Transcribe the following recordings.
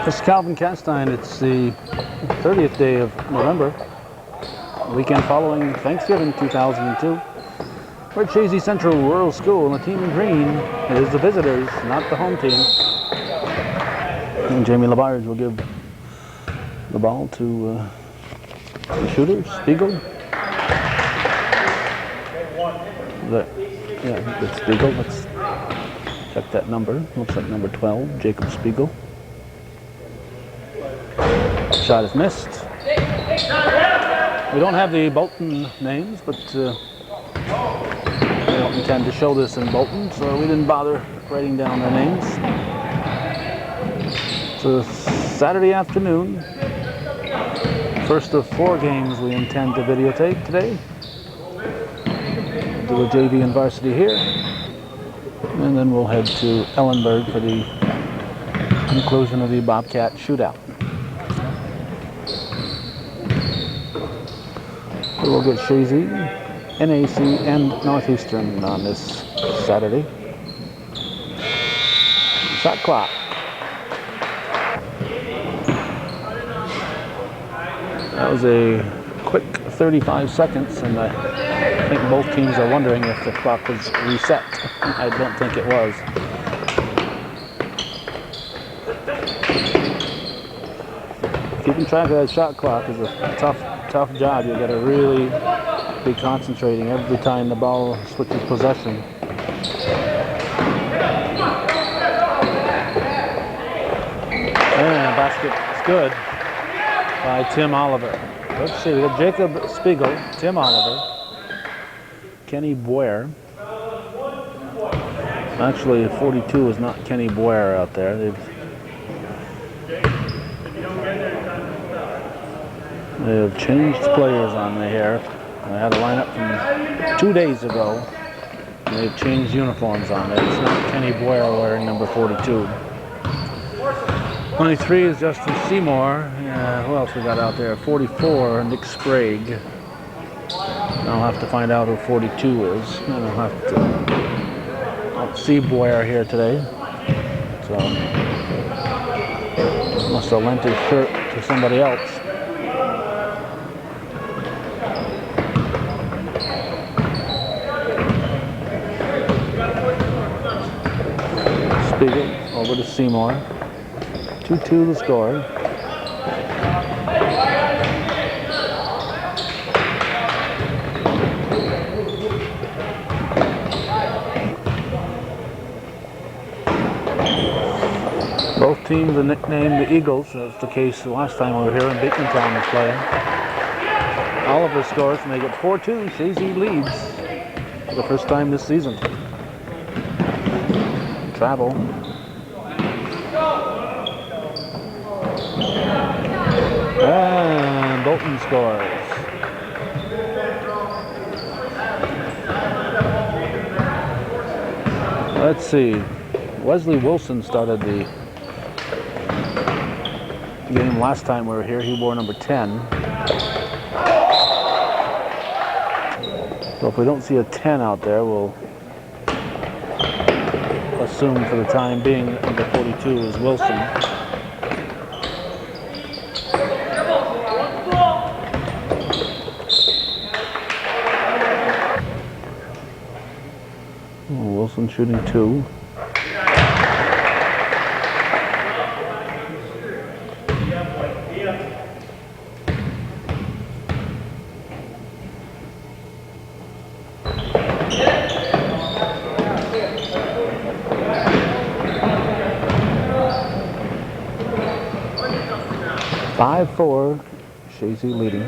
This is Calvin Castine. It's the 30th day of November, weekend following Thanksgiving 2002. We're at Chazy Central Rural School, and the team in green is the visitors, not the home team. And Jamie Labarge will give the ball to the shooter, Spiegel. Yeah, it's Spiegel. Let's check that number. Looks like number 12, Jacob Spiegel. Shot is missed. We don't have the Bolton names, but we don't intend to show this in Bolton, so we didn't bother writing down their names. It's a Saturday afternoon. First of 4 games we intend to videotape today. Do the JV and varsity here. And then we'll head to Ellenburg for the conclusion of the Bobcat shootout. We'll get Chazy, NAC, and Northeastern on this Saturday. Shot clock. That was a quick 35 seconds, and I think both teams are wondering if the clock was reset. I don't think it was. Keeping track of that shot clock is a tough job. You got to really be concentrating every time the ball switches possession. And the basket is good by Tim Oliver. Let's see, we got Jacob Spiegel, Tim Oliver, Kenny Boyer. Actually, 42 is not Kenny Boyer out there. They have changed players on the here. I had a lineup from 2 days ago. And they've changed uniforms on it. It's not Kenny Boyer wearing number 42. 23 is Justin Seymour. Who else we got out there? 44, Nick Sprague. I'll have to find out who 42 is. And I'll see Boyer here today. So must have lent his shirt to somebody else. Over to Seymour. 2-2 the score. Both teams are nicknamed the Eagles. That's the case the last time we were here and Batemantown was playing. Oliver scores to make it 4-2. Chazy leads for the first time this season. Travel. And Bolton scores. Let's see. Wesley Wilson started the game last time we were here. He wore number 10. So if we don't see a 10 out there, we'll assume for the time being number 42 is Wilson. Wilson shooting 2. (5-4), Chazy leading.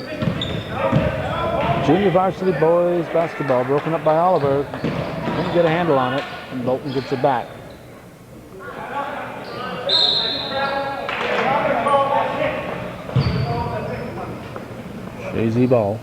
Junior varsity boys basketball broken up by Oliver. Couldn't get a handle on it, and Bolton gets it back. Chazy ball.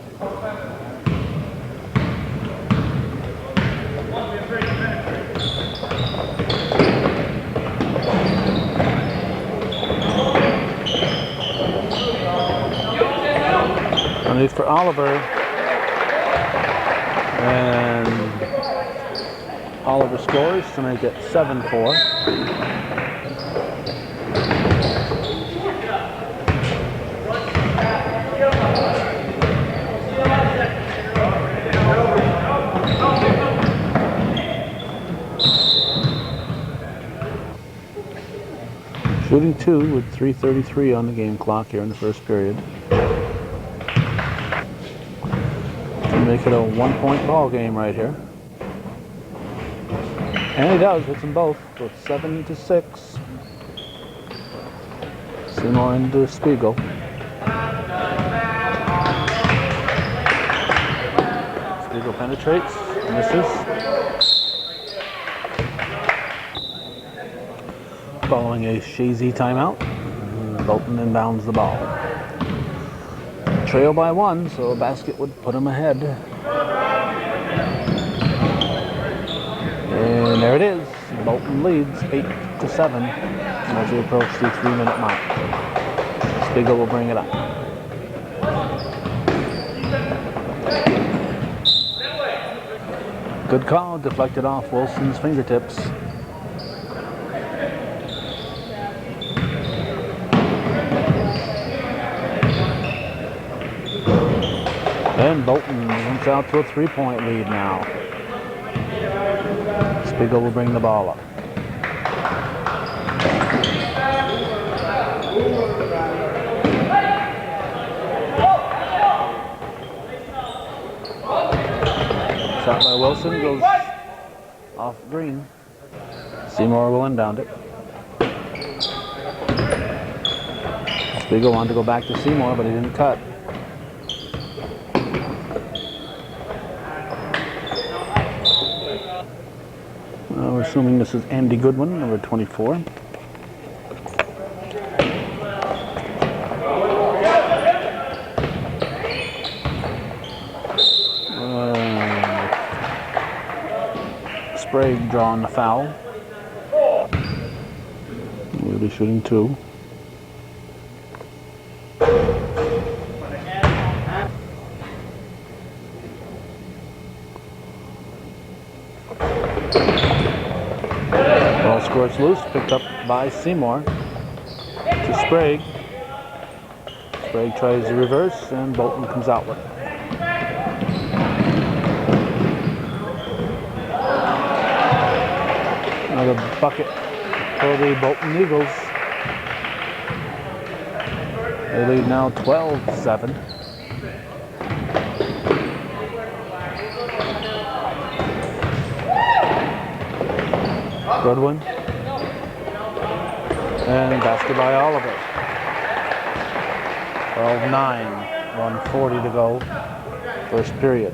Underneath for Oliver, and Oliver scores to make it 7-4. Shooting 2 with 3:33 on the game clock here in the first period. Make it a 1-point ball game right here. And he does, hits them both. So it's 7-6. Seymour into Spiegel. Spiegel penetrates, misses. Following a Chazy timeout, Bolton inbounds the ball. Trail by 1, so a basket would put him ahead. And there it is. Bolton leads 8-7 as we approach the 3-minute mark. Spiegel will bring it up. Good call, deflected off Wilson's fingertips. And Bolton jumps out to a 3-point lead now. Spiegel will bring the ball up. Shot by Wilson goes off green. Seymour will inbound it. Spiegel wanted to go back to Seymour, but he didn't cut. We're assuming this is Andy Goodwin, number 24. Sprague drawing the foul. We'll be shooting 2. Squirts loose, picked up by Seymour to Sprague. Sprague tries the reverse, and Bolton comes out with it. Another bucket for the Bolton Eagles. They lead now 12-7. Goodwin. And basket by Oliver. 12-9, 1:40 to go, first period.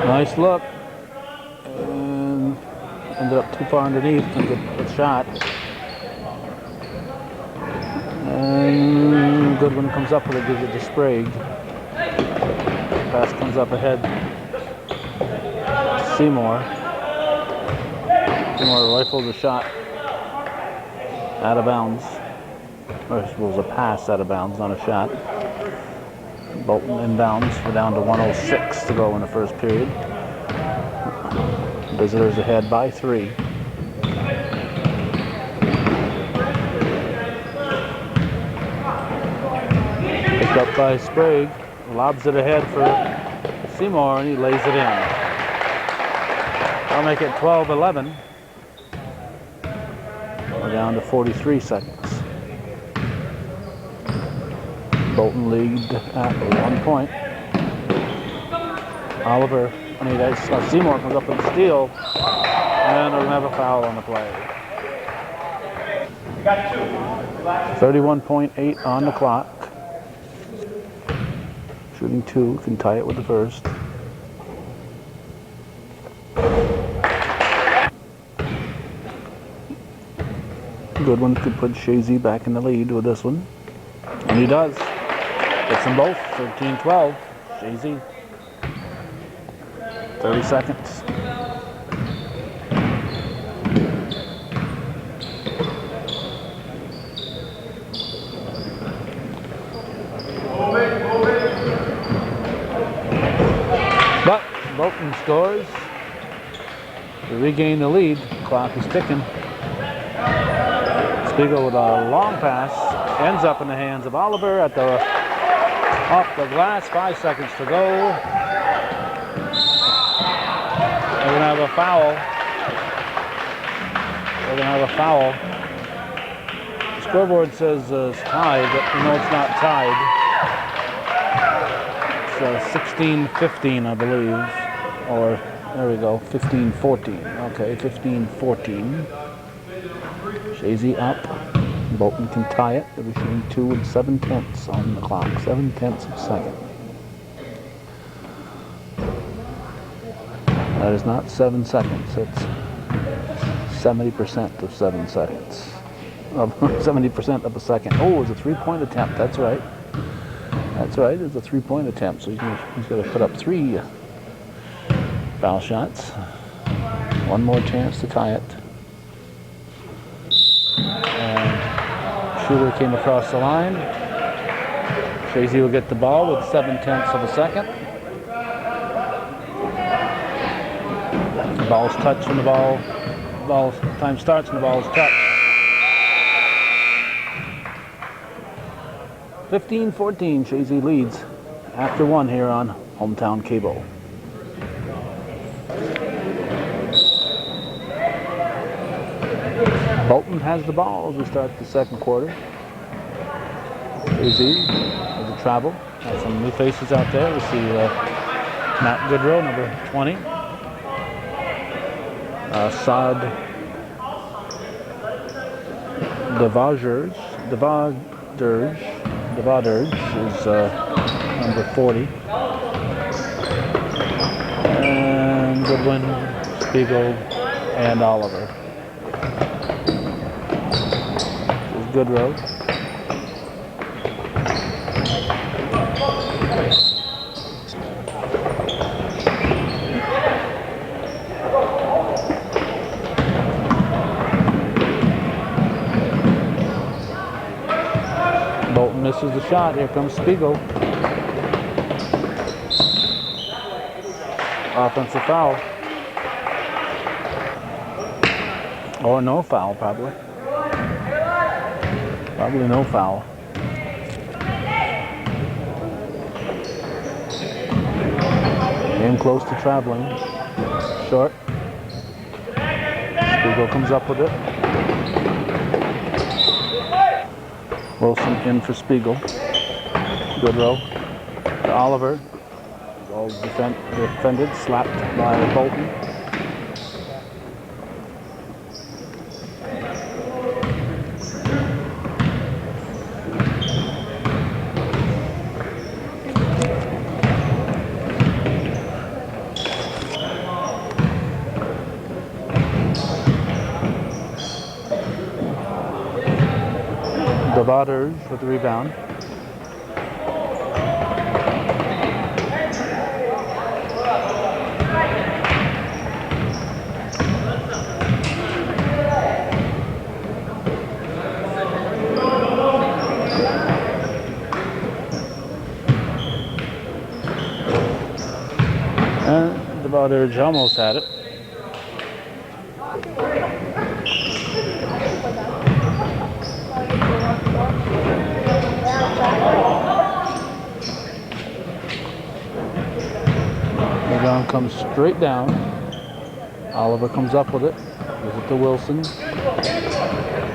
Nice look, and ended up too far underneath. A good shot. And Goodwin comes up with it, gives it to Sprague. Pass comes up ahead. Seymour. Seymour rifles a shot out of bounds. Or it was a pass out of bounds, not a shot. Bolton inbounds. We're down to 1:06 to go in the first period. Visitors ahead by 3. Picked up by Sprague. Lobs it ahead for Seymour, and he lays it in. I'll make it 12-11. We're down to 43 seconds. Bolton lead at 1 point. Seymour comes up with a steal, and we're going to have a foul on the play. 31.8 on the clock. Shooting 2, can tie it with the first. Goodwin could put Chazy back in the lead with this one. And he does. Gets them both, 13-12. Chazy. 30 seconds. But Bolton scores to regain the lead. Clock is ticking. Spiegel with a long pass ends up in the hands of Oliver at the off the glass. 5 seconds to go. They're gonna have a foul. The scoreboard says it's tied, but you know it's not tied. It's 16-15, I believe, or there we go, 15-14. Okay, 15-14. Chazy up. Bolton can tie it. They're shooting 2 and 7/10 on the clock. 7/10 of a second. That is not 7 seconds. It's 70% of 7 seconds. 70% of a second. Oh, it's a 3-point attempt. That's right. That's right. It's a 3-point attempt. So he's going to put up 3 foul shots. One more chance to tie it. And Schuler came across the line. Chazy will get the ball with 7/10 of a second. The ball's touched and the ball time starts and the ball is touched. 15-14, Chazy leads after 1 here on Hometown Cable. Bolton has the ball as we start the second quarter. Chazy with the travel. Got some new faces out there. We see Matt Goodrow, number 20. Saad Devadurge is number 40. And Goodwin, Spiegel, and Oliver. This is Goodrow. Bolton misses the shot. Here comes Spiegel. Offensive foul. Or no foul, probably. Probably no foul. Game close to traveling. Short. Spiegel comes up with it. Wilson in for Spiegel. Goodrow. to Oliver. Well defended, slapped by Bolton. Devaders with the rebound. And Devaders almost had it. Rebound comes straight down. Oliver comes up with it. Gives it to Wilson.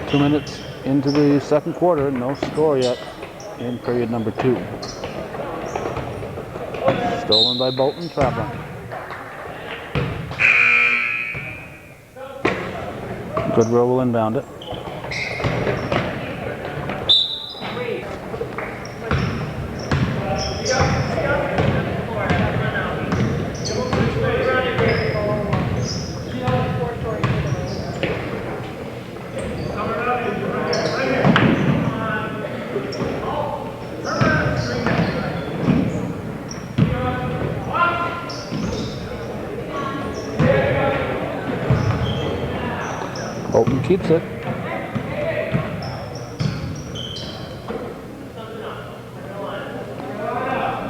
2 minutes into the second quarter. No score yet in period number 2. Stolen by Bolton. Traveling. Goodrow will inbound it. Bolton keeps it.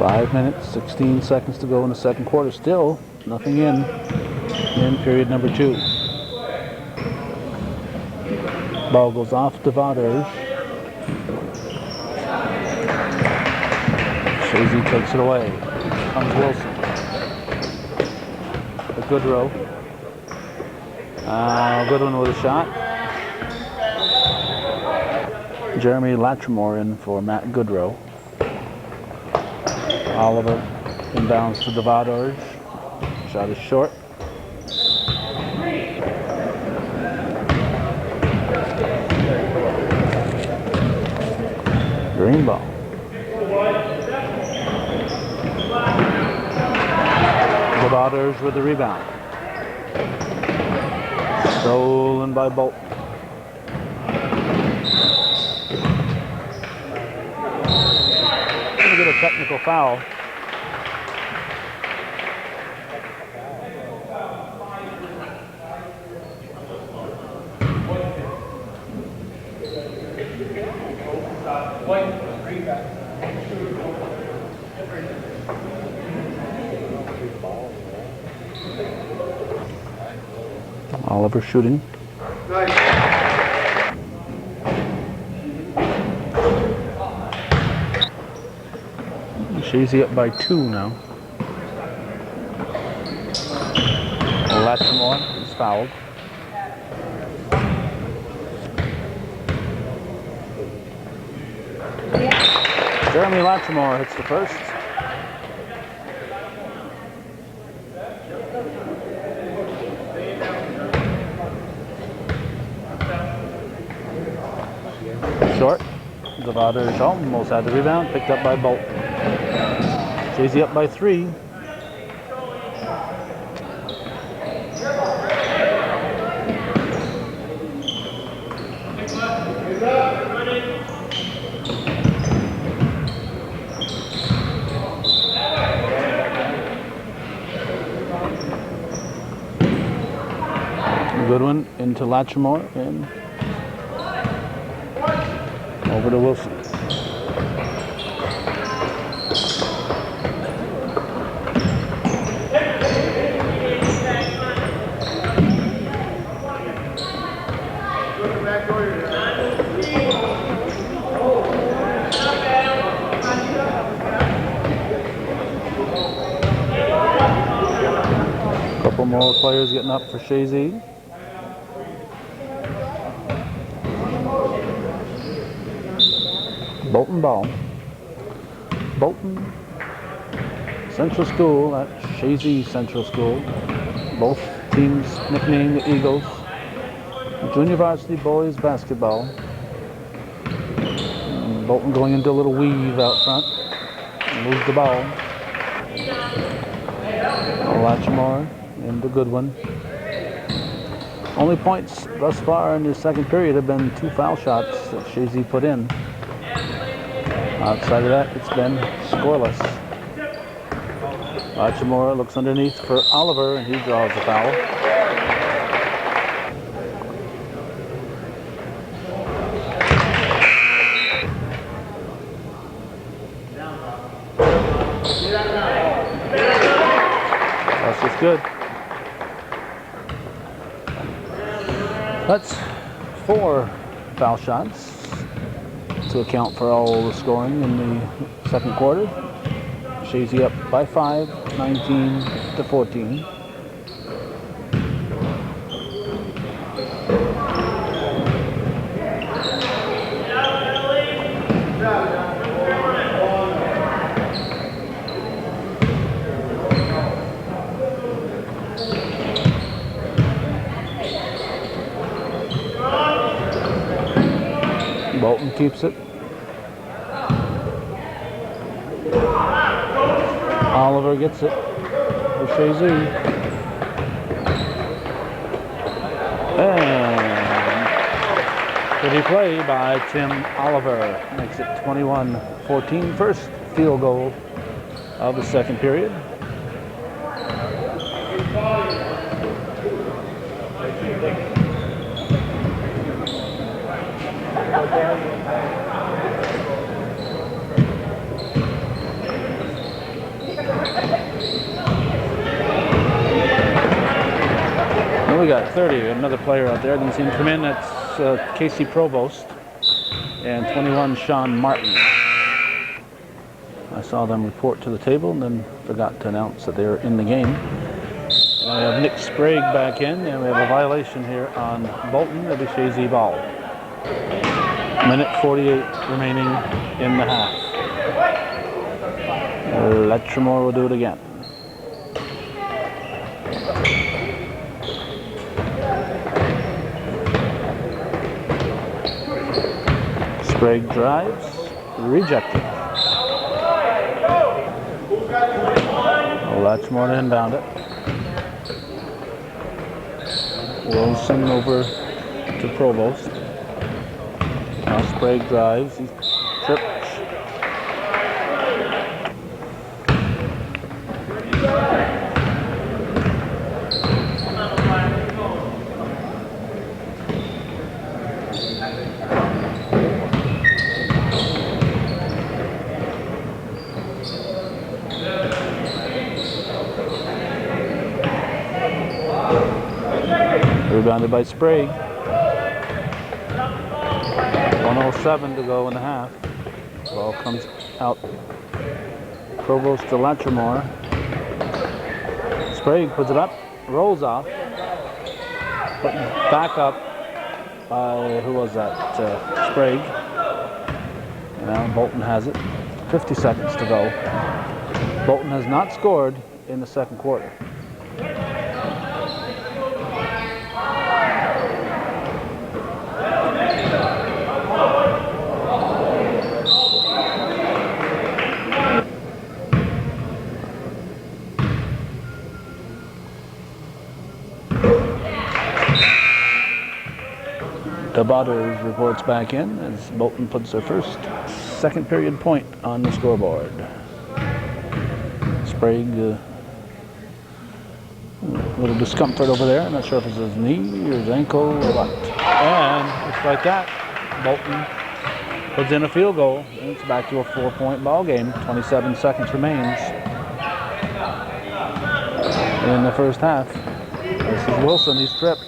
Five minutes, 16 seconds to go in the second quarter. Still nothing in period number 2. Ball goes off to Vaders. Chazy takes it away. Comes Wilson. To Goodrow. Goodwin with a shot. Jeremy Latrimore in for Matt Goodrow. Oliver inbounds to Devaders. Shot is short. Green ball. Devaders with the rebound. Stolen by Bolton. Gonna get a technical foul. Oliver shooting. Chazy up by 2 now. Latrimore is fouled. Jeremy Latrimore hits the first. Short. Devaders almost had the rebound, picked up by Bolton. Chazy up by 3. Goodwin into Latrimore and over to Wilson. Couple more players getting up for Chazy. Bolton ball. Bolton Central School at Chazy Central School. Both teams nicknamed the Eagles. Junior varsity boys basketball. And Bolton going into a little weave out front. Moves the ball. Latchmore into Goodwin. Only points thus far in the second period have been 2 foul shots that Chazy put in. Outside of that, it's been scoreless. Latchmore looks underneath for Oliver, and he draws the foul. That's just good. That's 4 foul shots to account for all the scoring in the second quarter. Chazy up by 5, 19-14. Bolton keeps it. Oliver gets it for Chazy. And pretty play by Tim Oliver. Makes it 21-14. First field goal of the second period. And we got 30, another player out there. Didn't see him come in. That's Casey Provost and 21 Sean Martin. I saw them report to the table and then forgot to announce that they were in the game. And I have Nick Sprague back in, and we have a violation here on Bolton. It'll be Chazy ball. Minute 48 remaining in the half. Letchermore will do it again. Sprague drives, rejected. Letchermore to inbound it. Wilson over to Provost. Now Sprague drives, he trips. Rebounded by Sprague. 1:07 to go in the half. Ball comes out. Provost to Letchermore. Sprague puts it up, rolls off. Put back up by, who was that? Sprague. And now Bolton has it. 50 seconds to go. Bolton has not scored in the second quarter. DeBotters reports back in as Bolton puts their first second period point on the scoreboard. Sprague, a little discomfort over there. I'm not sure if it's his knee or his ankle or what. And just like that, Bolton puts in a field goal, and it's back to a 4-point ball game. 27 seconds remains in the first half. This is Wilson, he's tripped.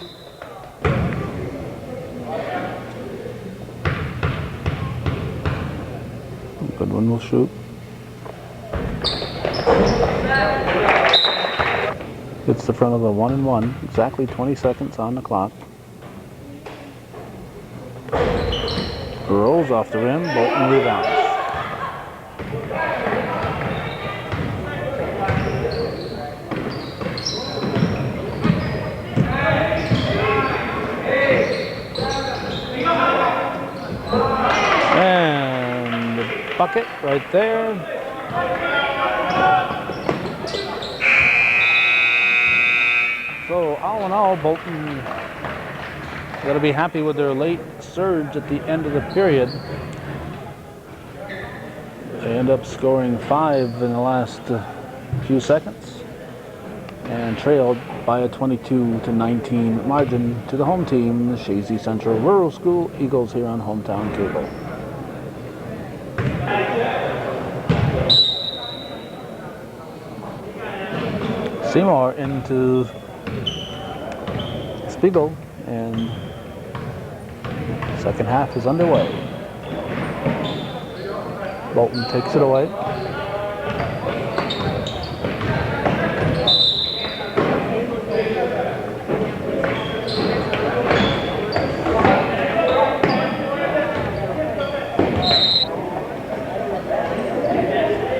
Goodwin will shoot. It's the front of the 1-and-1. Exactly 20 seconds on the clock. Rolls off the rim. Bolton rebounds. bucket right there. So all in all, Bolton got to be happy with their late surge at the end of the period. They end up scoring 5 in the last few seconds and trailed by a 22-19 margin to the home team, the Chazy Central Rural School Eagles, here on Hometown Cable. Seymour into Spiegel, and second half is underway. Bolton takes it away.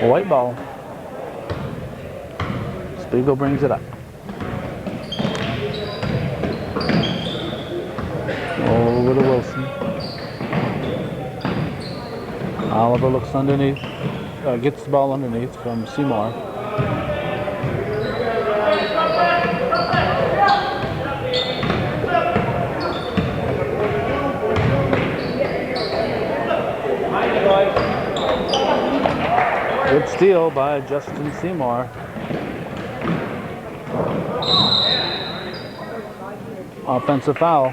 White ball. Spiegel brings it up. Over to Wilson. Oliver looks underneath, gets the ball underneath from Seymour. Good steal by Justin Seymour. Offensive foul.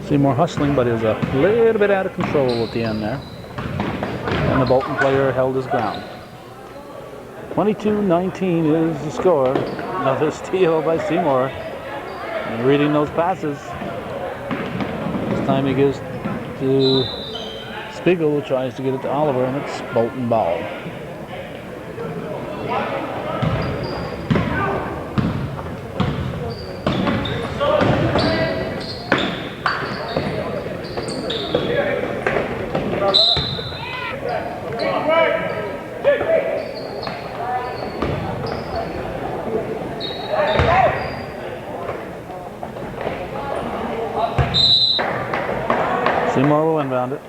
Seymour hustling, but is a little bit out of control at the end there. And the Bolton player held his ground. 22-19 is the score. Another steal by Seymour. And reading those passes. This time he gives to Spiegel, who tries to get it to Oliver, and it's Bolton ball. Seymour will inbound it.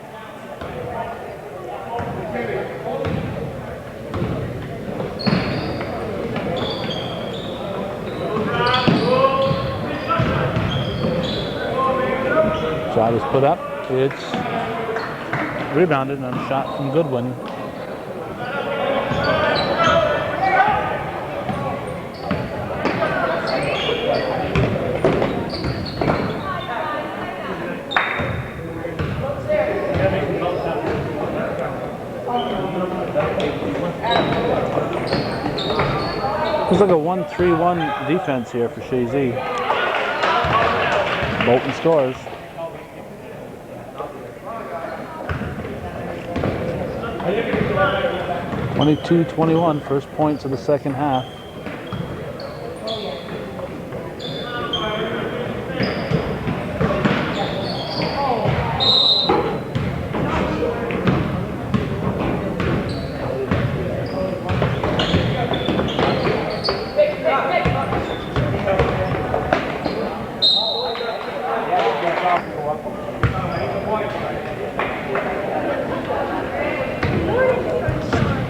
Shot is put up. It's rebounded and a shot from Goodwin. It's like a 1-3-1 defense here for Chazy. Bolton scores. (22-21), first points of the second half.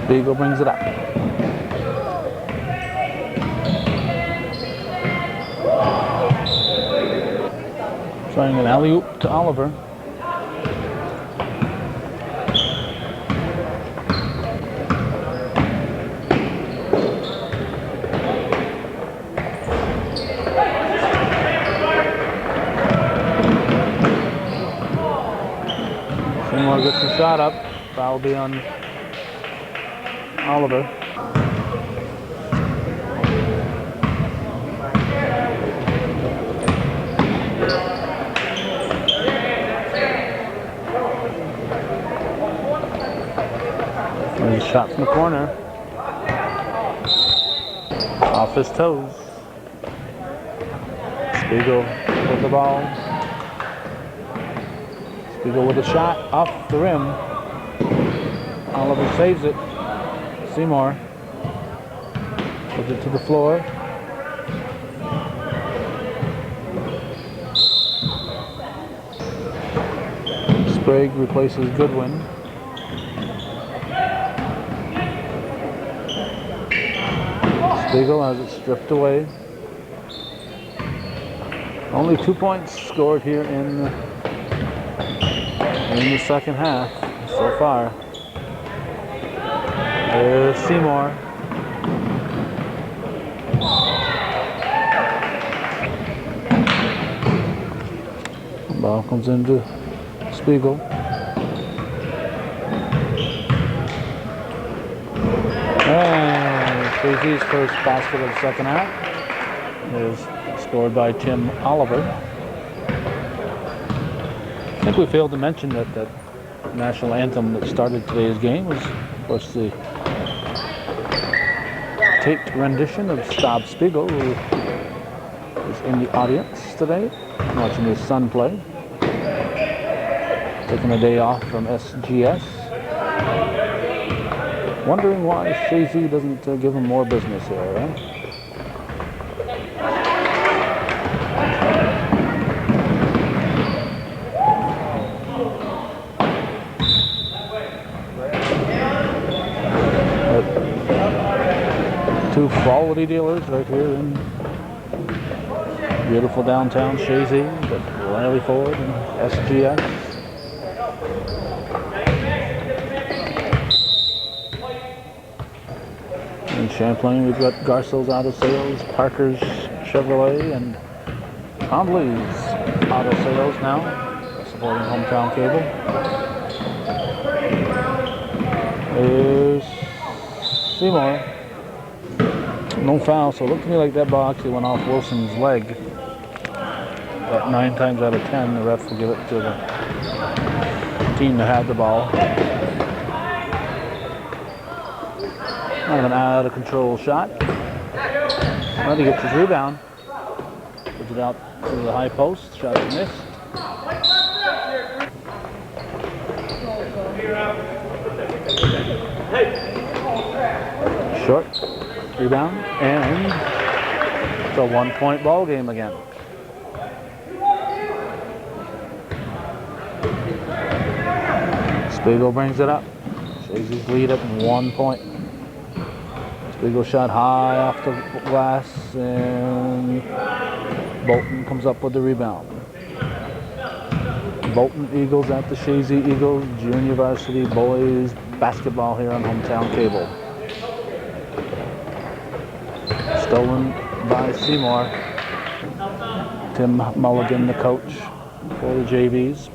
Spiegel brings it up. Trying an alley-oop to Oliver. Seymour gets the shot up. Foul will be on Oliver. There's a shot from the corner. Off his toes. Spiegel with the ball. Spiegel with a shot off the rim. Oliver saves it. Seymour puts it to the floor. Sprague replaces Goodwin. Spiegel has it stripped away. Only 2 points scored here in the second half so far. There's Seymour. Ball comes into Spiegel. And Chazy's first basket of the second half is scored by Tim Oliver. I think we failed to mention that national anthem that started today's game was, of course, the taped rendition of Stab Spiegel, who is in the audience today, watching his son play. Taking a day off from SGS. Wondering why Chazy doesn't give him more business here, right? Two quality dealers right here in beautiful downtown Chazy, but Riley Ford and SGS. In Champlain, we've got Garcel's Auto Sales, Parker's Chevrolet, and Trombley's Auto Sales now, supporting Hometown Cable. There's Seymour. No foul, so it looked to me like that ball actually went off Wilson's leg. But 9 times out of 10, the ref will give it to the team that had the ball. Kind of an out of control shot. Well, he gets his rebound. Puts it out to the high post. Shot is missed. Short rebound, and it's a 1-point ball game again. Spiegel brings it up. Chazy's lead at 1 point. Spiegel shot high off the glass, and Bolton comes up with the rebound. Bolton Eagles at the Chazy Eagles Junior Varsity Boys basketball here on Hometown Cable. Stolen by Seymour. Tim Mulligan, the coach for the JVs.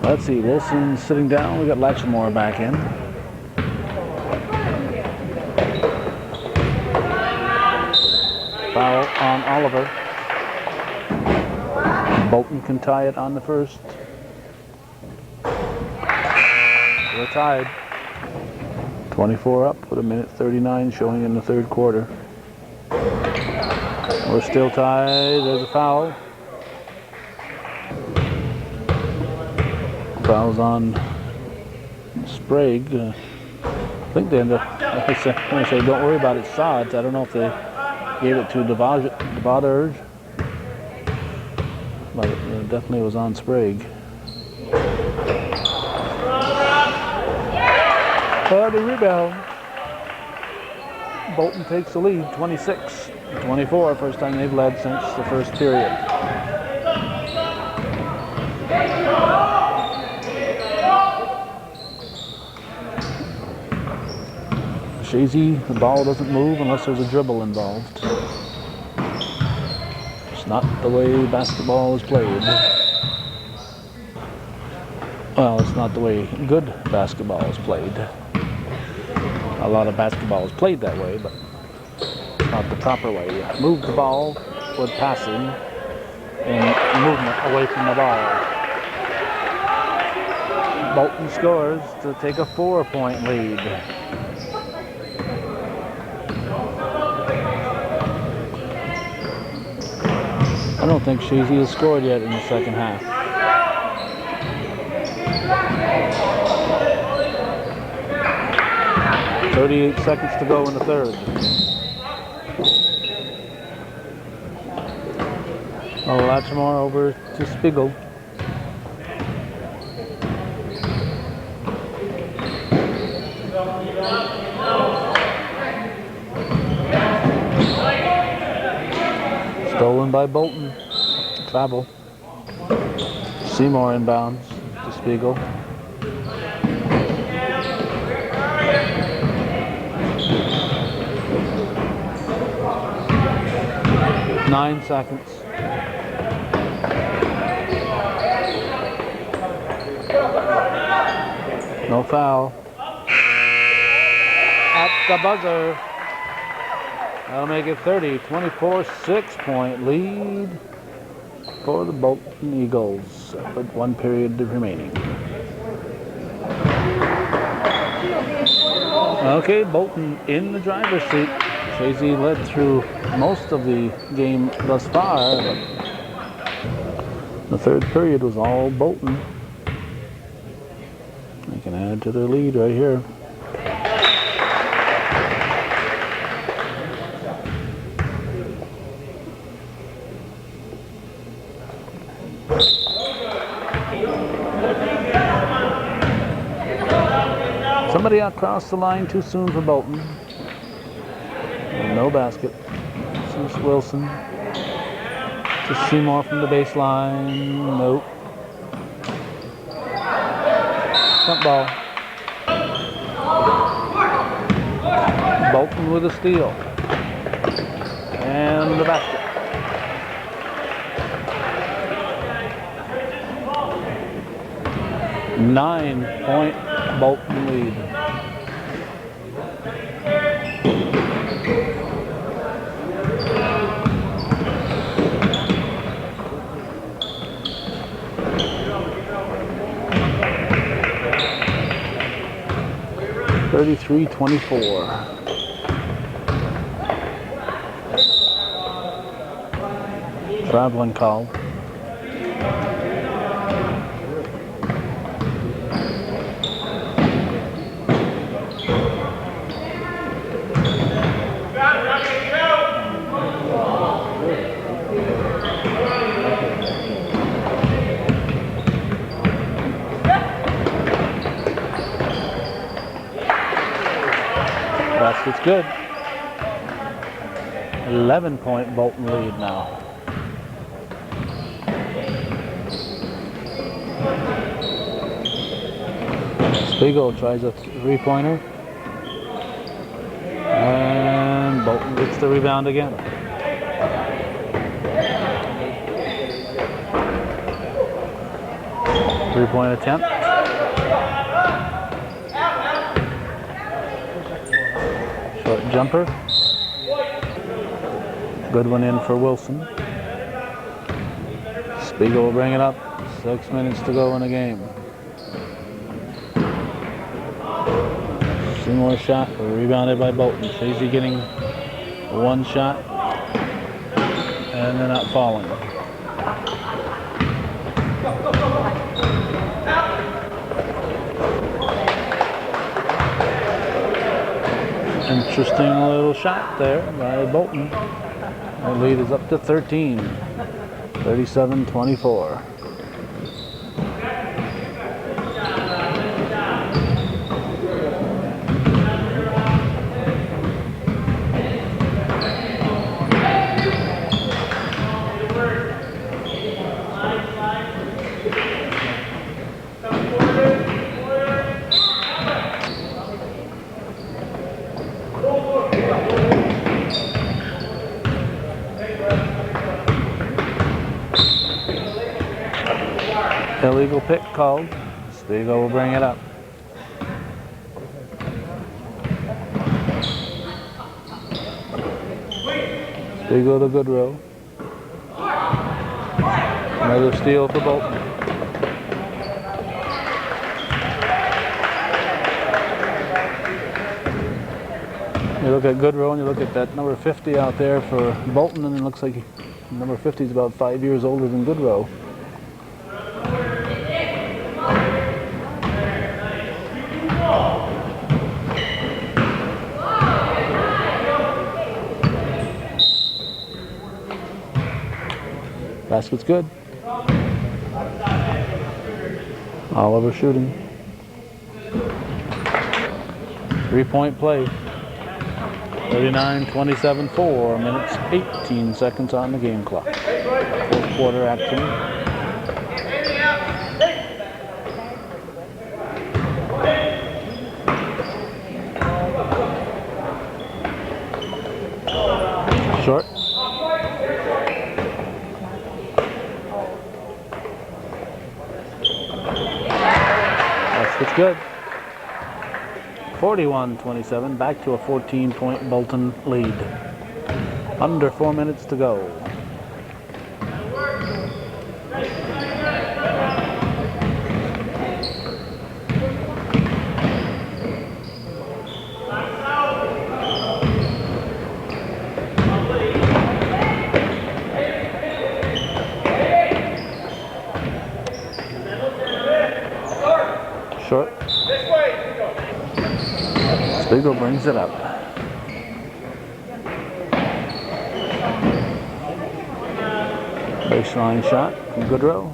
Let's see, Wilson's sitting down. We got Latchmore back in. Foul on Oliver. Bolton can tie it on the first. We're tied. 24 up with 1:39 showing in the third quarter. We're still tied. There's a foul. Foul's on Sprague. I think they ended up, when I say don't worry about it, Sods. I don't know if they gave it to Devadurge, but it definitely was on Sprague. The rebound. Bolton takes the lead, 26-24, first time they've led since the first period. Chazy, the ball doesn't move unless there's a dribble involved. It's not the way basketball is played. Well, it's not the way good basketball is played. A lot of basketball is played that way, but it's not the proper way. You move the ball with passing and movement away from the ball. Bolton scores to take a 4-point lead. I don't think Chazy has scored yet in the second half. .38 seconds to go in the third. Latchmore over to Spiegel. Won by Bolton. Travel. Seymour inbounds to Spiegel. Nine seconds. No foul. At the buzzer. That'll make it 30. 24 6-point lead for the Bolton Eagles with 1 period remaining. Okay, Bolton in the driver's seat. Chazy led through most of the game thus far, but the third period was all Bolton. They can add to their lead right here. Somebody across the line too soon for Bolton. No basket. This is Wilson. To Seymour from the baseline. Nope. Front ball. Bolton with a steal. And the basket. Nine-point Bolton lead. Thirty-three 24. Traveling call. Basket's good. 11-point Bolton lead now. Spiegel tries a three-pointer. And Bolton gets the rebound again. Three-point attempt. Short jumper. Good one in for Wilson. Spiegel will bring it up. 6 minutes to go in the game. Seymour shot, rebounded by Bolton. Chazy getting one shot, and they're not falling. Interesting little shot there by Bolton. Our lead is up to 13. 37-24. Illegal pick called. Spiegel will bring it up. Spiegel to Goodrow. Another steal for Bolton. You look at Goodrow and you look at that number 50 out there for Bolton, and it looks like number 50 is about 5 years older than Goodrow. Basket's good. Oliver shooting. 3-point play. 39-27, 4 minutes, 18 seconds on the game clock. Fourth quarter action. Short. That's good. 41-27, back to a 14-point Bolton lead. Under 4 minutes to go. Short. Spiegel brings it up. Baseline shot from Goodrow.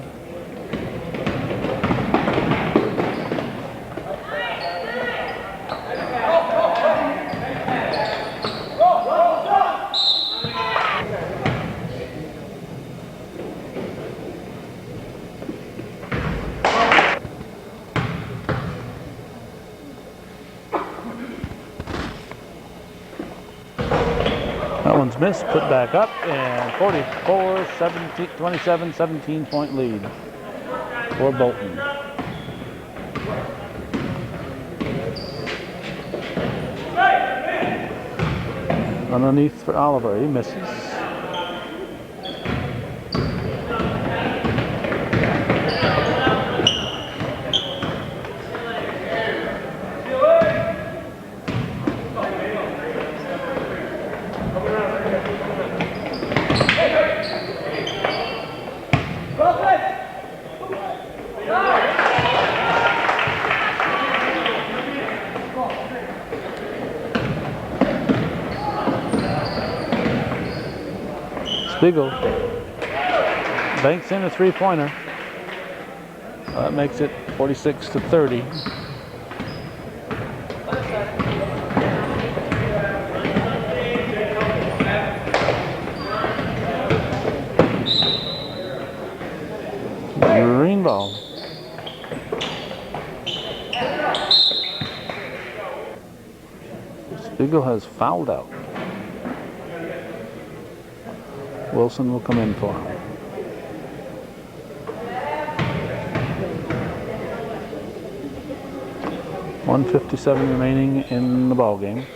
That one's missed, put back up, and 44-27, 17-point lead for Bolton. Underneath for Oliver, he misses. Spiegel banks in a three-pointer. That makes it 46-30. Green ball. Spiegel has fouled out. Wilson will come in for him. .157 remaining in the ball game.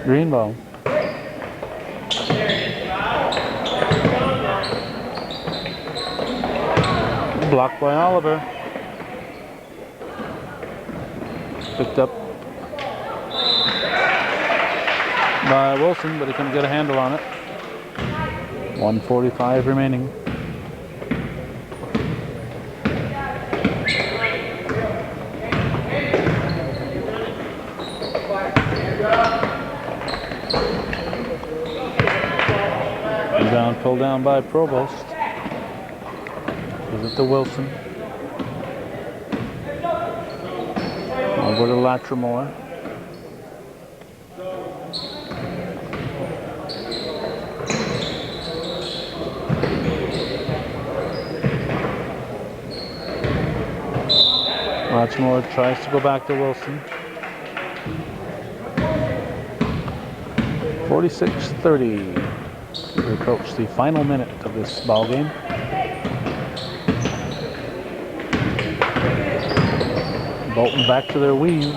Green ball. Blocked by Oliver. Picked up by Wilson, but he couldn't get a handle on it. 1:45 remaining. Rebound pulled down by Provost. Gives it to Wilson. Over to Latrimore. Latrimore tries to go back to Wilson. 46-30. We approach the final minute of this ball game. Bolton back to their weave.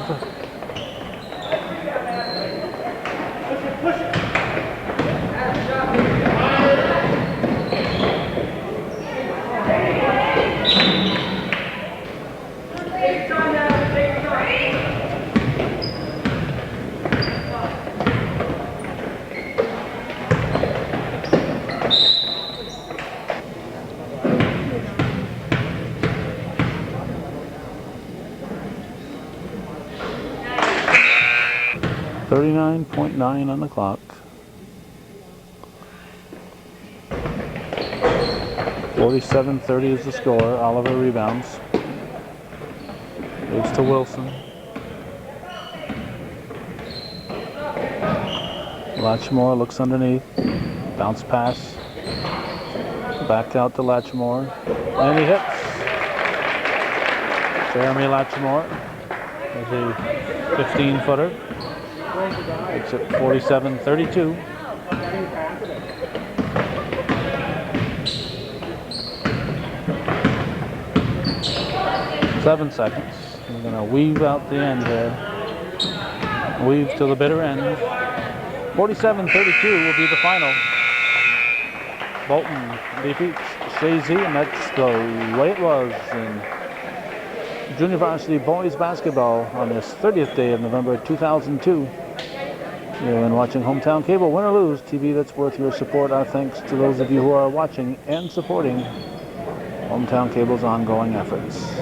.9 on the clock. 47-30 is the score. Oliver rebounds. Moves to Wilson. Latchmore looks underneath. Bounce pass. Back out to Latchmore. And he hits. Jeremy Latchmore with a 15-footer. Makes it 47-32. Seven seconds. We're going to weave out the end here. Weave to the bitter end. 47-32 will be the final. Bolton defeats Chazy, and that's the way it was in junior varsity boys basketball on this 30th day of November 2002. You've been watching Hometown Cable, win or lose, TV that's worth your support. Our thanks to those of you who are watching and supporting Hometown Cable's ongoing efforts.